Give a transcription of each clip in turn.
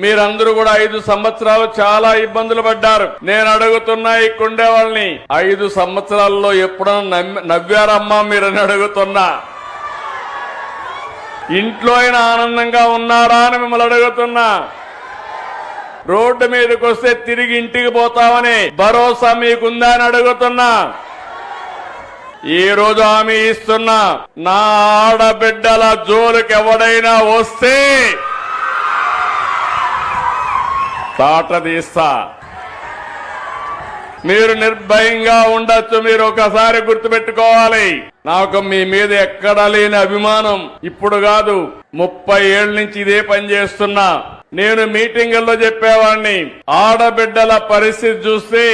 మీరందరూ కూడా 5 సంవత్సరాలు చాలా ఇబ్బందులు పడ్డారు. నేను అడుగుతున్నా ఇక్కడే వాళ్ళని, 5 సంవత్సరాల్లో ఎప్పుడన్నా నవ్వారమ్మా మీరని అడుగుతున్నా. ఇంట్లో అయినా ఆనందంగా ఉన్నారా అని మిమ్మల్ని అడుగుతున్నా. రోడ్డు మీదకి వస్తే తిరిగి ఇంటికి పోతామని భరోసా మీకుందా అని అడుగుతున్నా. ఈ రోజు హామీ ఇస్తున్నా, నా ఆడబిడ్డల జోలికి ఎవడైనా వస్తే తాట తీస్తా. మీరు నిర్భయంగా ఉండొచ్చు. మీరు ఒకసారి గుర్తుపెట్టుకోవాలి, నాకు మీ మీద ఎక్కడా లేని అభిమానం ఇప్పుడు కాదు, 30 ఏళ్ల నుంచి ఇదే పని చేస్తున్నా. నేను మీటింగుల్లో చెప్పేవాడిని, ఆడబిడ్డల పరిస్థితి చూస్తే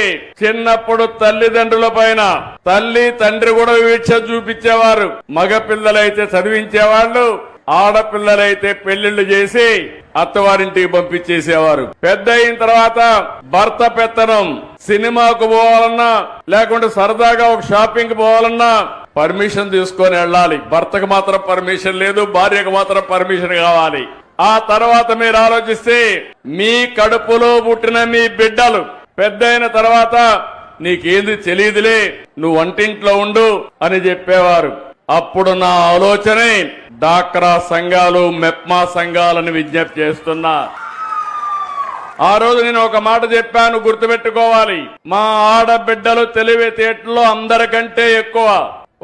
చిన్నప్పుడు తల్లిదండ్రుల పైన తల్లి తండ్రి కూడా వివక్ష చూపించేవారు. మగపిల్లలైతే చదివించేవాళ్ళు, ఆడపిల్లలైతే పెళ్లిళ్లు చేసి అత్తవారింటికి పంపించేసేవారు. పెద్ద అయిన తర్వాత భర్త పెత్తనం, సినిమాకు పోవాలన్నా లేకుంటే సరదాగా ఒక షాపింగ్ పోవాలన్నా పర్మిషన్ తీసుకొని వెళ్ళాలి. భర్తకు మాత్రం పర్మిషన్ లేదు, భార్యకు మాత్రం పర్మిషన్ కావాలి. ఆ తర్వాత మీరు ఆలోచిస్తే మీ కడుపులో పుట్టిన మీ బిడ్డలు పెద్ద అయిన తర్వాత నీకేంది తెలియదులే, నువ్వు వంటింట్లో ఉండు అని చెప్పేవారు. అప్పుడు నా ఆలోచనే డాక్రా సంఘాలు, మెప్మా సంఘాలను విజ్ఞప్తి చేస్తున్నా. ఆ రోజు నేను ఒక మాట చెప్పాను, గుర్తుపెట్టుకోవాలి, మా ఆడబిడ్డలు తెలివితేటల్లో అందరికంటే ఎక్కువ.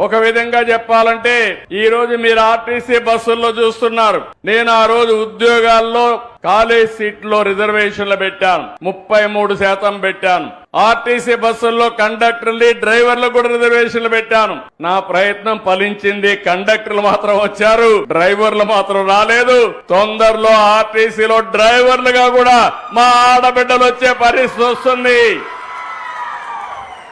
ఒక విధంగా చెప్పాలంటే ఈ రోజు మీరు ఆర్టీసీ బస్సుల్లో చూస్తున్నారు. నేను ఆ రోజు ఉద్యోగాల్లో కాలేజ్ సీట్లో రిజర్వేషన్లు పెట్టాను, 33% పెట్టాను. ఆర్టీసీ బస్సుల్లో కండక్టర్లు, డ్రైవర్లు కూడా రిజర్వేషన్లు పెట్టాను. నా ప్రయత్నం ఫలించింది. కండక్టర్లు మాత్రం వచ్చారు, డ్రైవర్లు మాత్రం రాలేదు. తొందరలో ఆర్టీసీలో డ్రైవర్లుగా కూడా మా ఆడబిడ్డలు వచ్చే పరిస్థితి వస్తుంది.